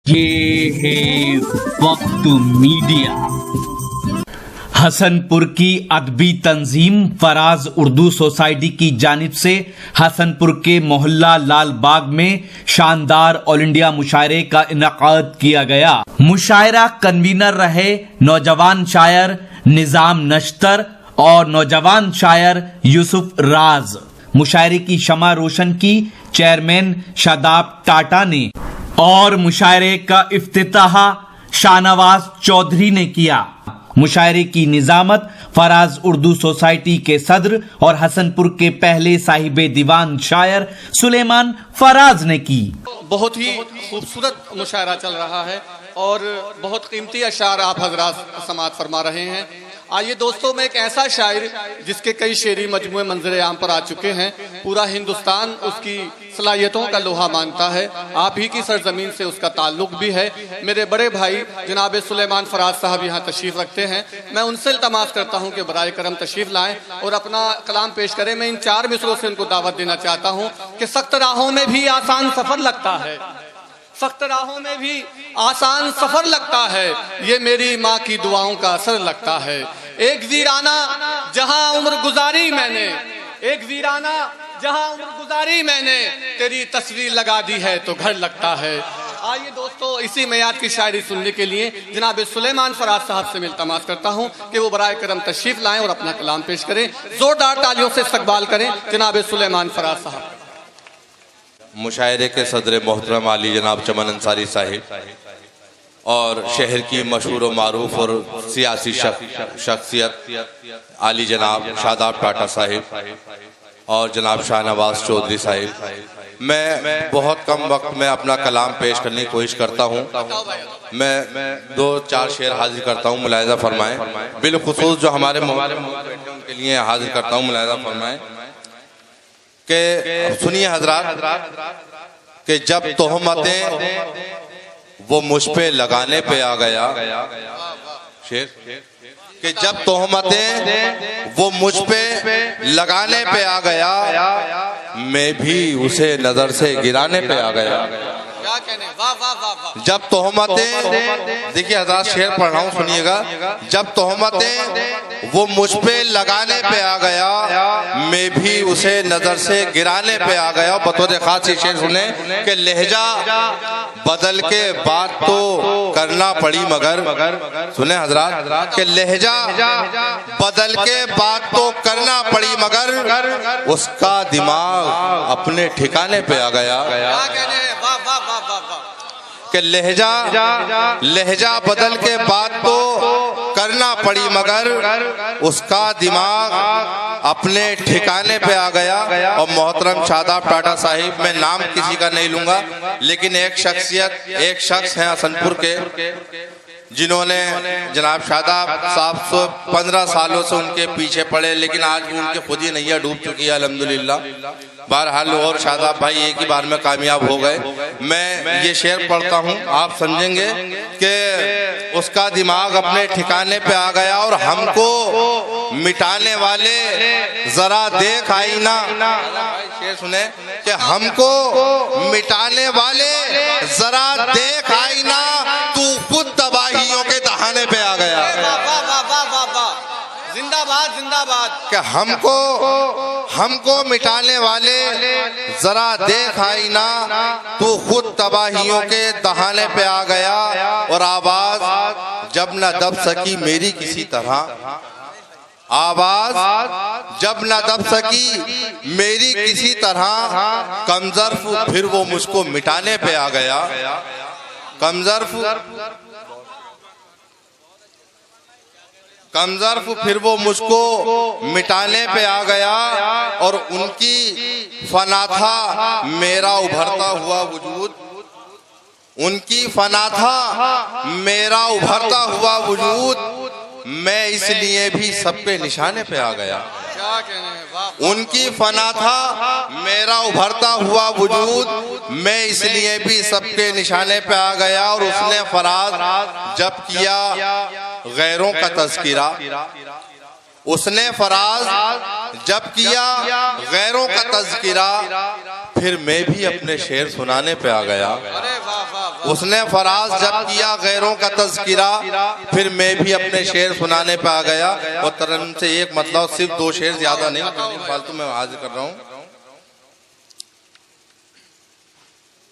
ये है वक्त मीडिया। हसनपुर की अदबी तंजीम फराज उर्दू सोसाइटी की जानिब से हसनपुर के मोहल्ला लाल बाग में शानदार ऑल इंडिया मुशायरे का इनेकाद किया गया। मुशायरा कन्वीनर रहे नौजवान शायर निजाम नश्तर और नौजवान शायर यूसुफ राज। मुशायरे की शमा रोशन की चेयरमैन शादाब टाटा ने और मुशायरे का इफ्तिताह शाहनवाज चौधरी ने किया। मुशायरे की निजामत फराज उर्दू सोसाइटी के सदर और हसनपुर के पहले साहिबे दीवान शायर सुलेमान फराज ने की। बहुत ही खूबसूरत मुशायरा चल रहा है और बहुत कीमती अशार आप हजरात समाअत फरमा रहे हैं। आइए दोस्तों, मैं एक ऐसा शायर जिसके कई शेरी मजमूए मंजर आम पर आ चुके हैं, पूरा हिंदुस्तान उसकी सलाहियतों का लोहा मानता है, आप ही की सरजमीन से उसका ताल्लुक भी है। मेरे बड़े भाई जनाब सुलेमान फराज साहब यहाँ तशरीफ रखते हैं। मैं उनसे इल्तमास करता हूँ कि बराए करम तशरीफ लाएं और अपना कलाम पेश करें। मैं इन 4 मिसरों से उनको दावत देना चाहता हूँ कि सख्त राहों में भी आसान सफर लगता है, सख्त राहों में भी आसान सफर लगता है, ये मेरी माँ की दुआओं का असर लगता है। एक वीराना जहां उम्र गुजारी मैंने, एक वीराना जहां उम्र गुजारी मैंने, तेरी तस्वीर लगा दी है तो घर लगता है। आइए दोस्तों, इसी मयाद की शायरी सुनने के लिए जनाब सुलेमान फराज साहब से मैं इल्तमास करता हूँ कि वो बराए करम तशरीफ लाएं और अपना कलाम पेश करें। जोरदार तालियों से इस्तकबाल करें जनाब सुलेमान फराज साहब। मुशायरे के सदर मोहतरम आली जनाब चमन अंसारी साहिब और शहर की मशहूर व मारूफ और सियासी शख्सियत आली जनाब शादाब टाटा साहिब और जनाब शाहनवाज चौधरी साहिब। मैं बहुत कम वक्त में अपना कलाम पेश करने की कोशिश करता हूँ। मैं 2-4 शेर हाजिर करता हूँ, मुलाहिजा फरमाएं। बिलखुसूस जो हमारे उनके लिए हाजिर करता हूँ, मुलाहिजा फरमाएं कि सुनिए हजरात कि जब तोहमतें वो मुझ पे लगाने पे आ गया, शेर कि जब तोहमतें वो मुझ पे लगाने पे आ गया, मैं भी उसे नजर से गिराने पे आ गया। क्या कहने, वाह वाह वाह वाह। जब तोहमतें, देखिए हज़रात शेर पढ़ रहा हूँ, सुनिएगा। जब तोहमतें वो मुझ पे लगाने पे आ गया, मैं भी उसे नजर से गिराने पे आ गया। बतौर खास ये शेर सुने कि लहजा बदल के बात तो करना पड़ी मगर, सुने हजरात कि लहजा बदल के बात तो करना पड़ी मगर उसका दिमाग अपने ठिकाने पे आ गया। कि लहजा बदल के बात तो करना पड़ी मगर उसका दिमाग अपने ठिकाने पे आ गया। और मोहतरम शादाब टाटा साहिब, मैं नाम किसी का नहीं लूंगा, लेकिन एक शख्स हैं हसनपुर के जिन्होंने जनाब शादाब साहब 15 सालों से उनके पीछे पड़े, लेकिन आज भी उनके खुद ही नैया डूब चुकी है अल्हम्दुलिल्लाह। बहरहाल और शादाब भाई एक ही बार में कामयाब हो गए। मैं ये शेर पढ़ता हूँ, आप समझेंगे कि उसका दिमाग अपने ठिकाने पे आ गया और हमको मिटाने वाले जरा देख आईना। शेर सुने कि हमको मिटाने वाले जरा देख आईना, तू खुद तबाहियों के दहाने पे आ गया। जिंदाबाद जिंदाबाद। कि हमको मिटाने वाले जरा देख आईना, तू खुद तबाहियों के दहाने पे आ गया। और आवाज जब न दब सकी मेरी किसी तरह, आवाज जब न दब सकी मेरी किसी तरह, कमजर्फ फिर वो मुझको मिटाने पे आ गया। कमजर्फ फिर वो मुझको मिटाने पे आ गया। और उनकी फना था मेरा उभरता हुआ वजूद, उनकी फना था मेरा उभरता हुआ वजूद, मैं इसलिए भी सब पे निशाने पे आ गया। उनकी फना था मेरा उभरता हुआ वजूद, मैं इसलिए भी सबके निशाने पे आ गया। और उसने फराज जब किया गैरों का तज़किरा, उसने फराज जब किया गैरों का तज़किरा, फिर मैं भी अपने शेर सुनाने पे आ गया। उसने फराज जब किया गैरों का तज़किरा, फिर मैं भी अपने शेर सुनाने पे आ गया। और तरन्नुम से एक मतलब, सिर्फ 2 शेर, ज्यादा नहीं, फालतू में हाजिर कर रहा हूँ।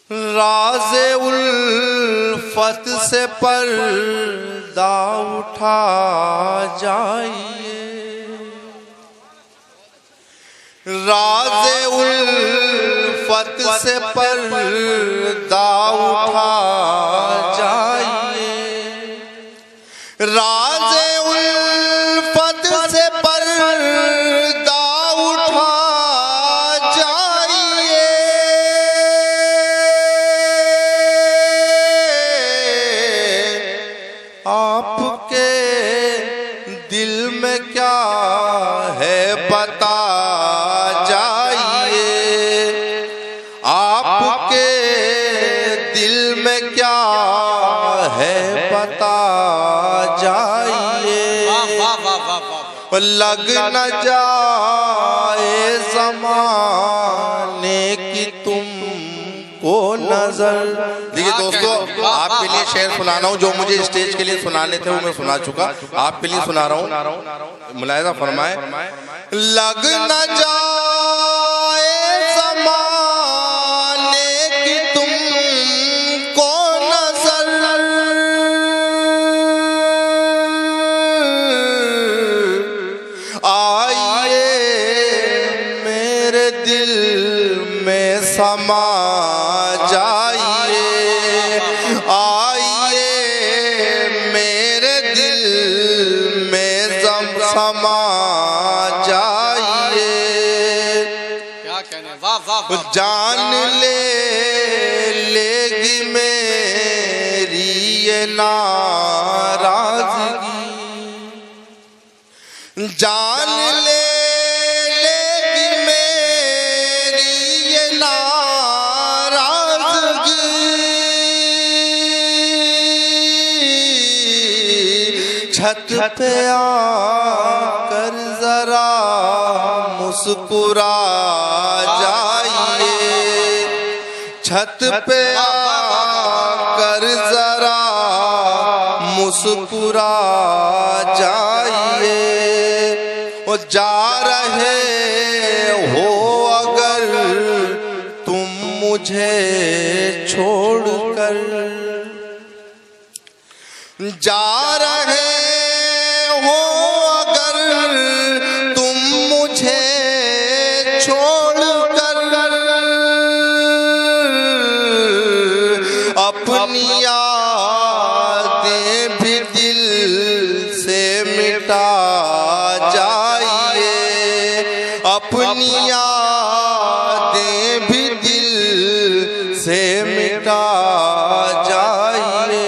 राज़े उल्फत से पर्दा उठा जाइए, राज़े उल्फत से पर्दा उठा जाइए, राज़े उल्फत से पर्दा उठा जाइए, आपके दिल में क्या है बता जाइए, आपके दिल में क्या है बता जाइए। लग न जाए ज़माने की तुमको नजर। देखिए दोस्तों, आपके लिए शेर सुना रहा हूँ, जो मुझे स्टेज के लिए सुनाने थे वो मैं सुना चुका, आपके लिए सुना रहा हूँ, मुलाहिजा फरमाए। लग न जाए ज़माने की तुमको नजर, आइए मेरे दिल में समा जाइए, आइए मेरे दिल में समा जाइए। क्या कहने, वाह वाह वाह। जान लेगी मेरी ये नाराज़गी, जान लेगी मेरी ये नाराज़गी, छत पे आकर जरा मुस्कुरा जाइए, छत पे आकर जरा मुस्कुरा जाइए। वो जा रहे हो अगर तुम मुझे छोड़कर, जा रहे हो अगर तुम मुझे छोड़कर, अपनी यादें भी दिल से मिटा जाइए, अपनी यादें भी दिल से मिटा जाइए।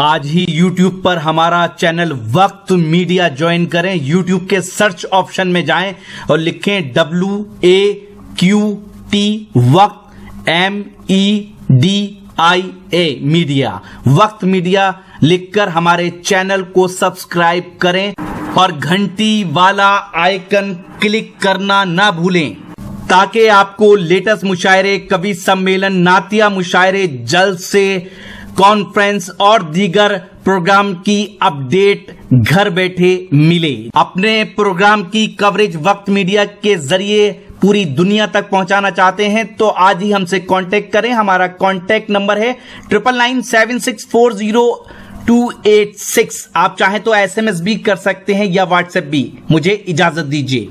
आज ही YouTube पर हमारा चैनल वक्त मीडिया ज्वाइन करें। YouTube के सर्च ऑप्शन में जाएं और लिखें WAQT वक्त MEDIA मीडिया, वक्त मीडिया लिखकर हमारे चैनल को सब्सक्राइब करें और घंटी वाला आइकन क्लिक करना ना भूलें, ताकि आपको लेटेस्ट मुशायरे, कवि सम्मेलन, नातिया मुशायरे, जल्द से कॉन्फ्रेंस और दीगर प्रोग्राम की अपडेट घर बैठे मिले। अपने प्रोग्राम की कवरेज वक्त मीडिया के जरिए पूरी दुनिया तक पहुंचाना चाहते हैं तो आज ही हमसे कांटेक्ट करें। हमारा कांटेक्ट नंबर है 9997640286। आप चाहें तो SMS भी कर सकते हैं या व्हाट्सएप भी। मुझे इजाजत दीजिए।